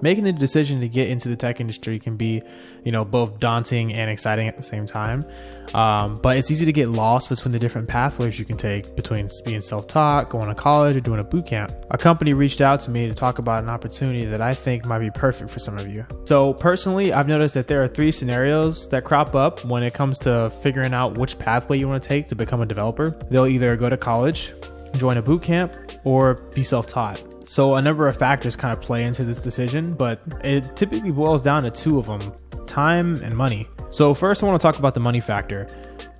Making the decision to get into the tech industry can be, both daunting and exciting at the same time. But it's easy to get lost between the different pathways you can take between being self-taught, going to college, or doing a boot camp. A company reached out to me to talk about an opportunity that I think might be perfect for some of you. So personally, I've noticed that there are 3 scenarios that crop up when it comes to figuring out which pathway you want to take to become a developer. They'll either go to college, join a boot camp, or be self-taught. So a number of factors kind of play into this decision, but it typically boils down to 2 of them: time and money. So first, I want to talk about the money factor.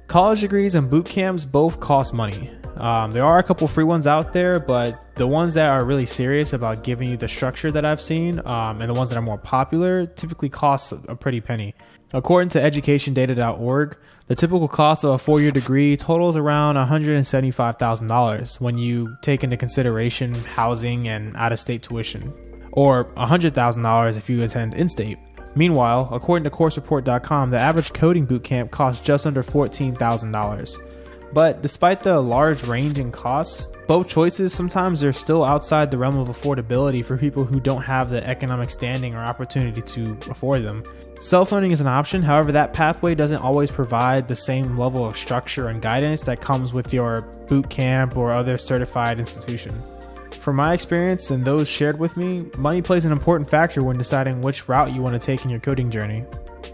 College degrees and boot camps both cost money. There are a couple free ones out there, but the ones that are really serious about giving you the structure that I've seen, and the ones that are more popular, typically cost a pretty penny. According to educationdata.org, the typical cost of a 4-year degree totals around $175,000 when you take into consideration housing and out-of-state tuition, or $100,000 if you attend in-state. Meanwhile, according to coursereport.com, the average coding bootcamp costs just under $14,000. But despite the large range in costs, both choices sometimes are still outside the realm of affordability for people who don't have the economic standing or opportunity to afford them. Self-learning is an option, however, that pathway doesn't always provide the same level of structure and guidance that comes with your boot camp or other certified institution. From my experience and those shared with me, money plays an important factor when deciding which route you want to take in your coding journey.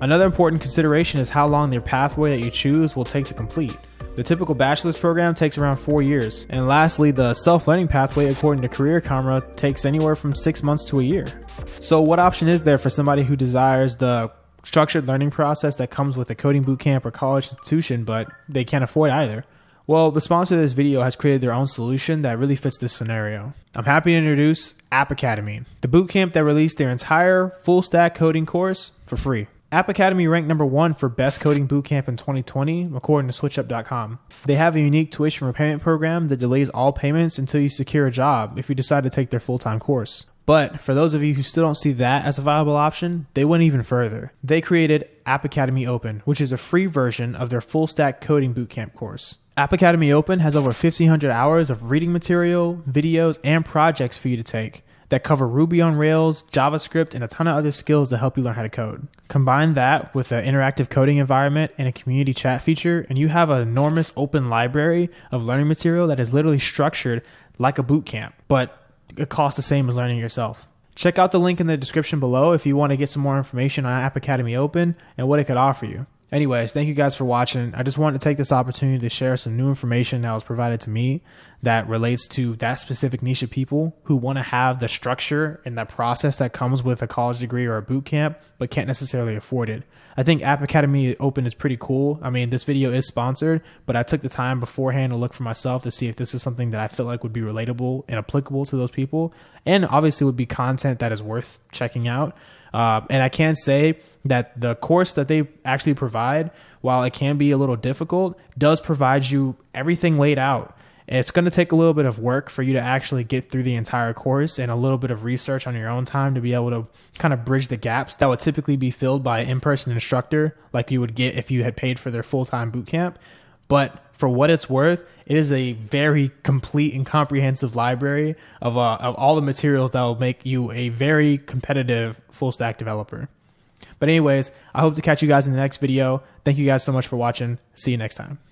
Another important consideration is how long the pathway that you choose will take to complete. The typical bachelor's program takes around 4 years. And lastly, the self-learning pathway, according to Career Karma, takes anywhere from 6 months to a year. So what option is there for somebody who desires the structured learning process that comes with a coding bootcamp or college institution, but they can't afford either? Well, the sponsor of this video has created their own solution that really fits this scenario. I'm happy to introduce App Academy, the bootcamp that released their entire full-stack coding course for free. App Academy ranked number 1 for best coding bootcamp in 2020, according to switchup.com. They have a unique tuition repayment program that delays all payments until you secure a job if you decide to take their full-time course. But for those of you who still don't see that as a viable option, they went even further. They created App Academy Open, which is a free version of their full-stack coding bootcamp course. App Academy Open has over 1,500 hours of reading material, videos, and projects for you to take that cover Ruby on Rails, JavaScript, and a ton of other skills to help you learn how to code. Combine that with an interactive coding environment and a community chat feature, and you have an enormous open library of learning material that is literally structured like a boot camp, but it costs the same as learning yourself. Check out the link in the description below if you want to get some more information on App Academy Open and what it could offer you. Anyways, thank you guys for watching. I just wanted to take this opportunity to share some new information that was provided to me that relates to that specific niche of people who want to have the structure and that process that comes with a college degree or a boot camp, but can't necessarily afford it. I think App Academy Open is pretty cool. I mean, this video is sponsored, but I took the time beforehand to look for myself to see if this is something that I feel like would be relatable and applicable to those people, and obviously would be content that is worth checking out. And I can say that the course that they actually provide, while it can be a little difficult, does provide you everything laid out. It's going to take a little bit of work for you to actually get through the entire course and a little bit of research on your own time to be able to kind of bridge the gaps that would typically be filled by an in-person instructor like you would get if you had paid for their full-time boot camp. But for what it's worth, it is a very complete and comprehensive library of all the materials that will make you a very competitive full-stack developer. But anyways, I hope to catch you guys in the next video. Thank you guys so much for watching. See you next time.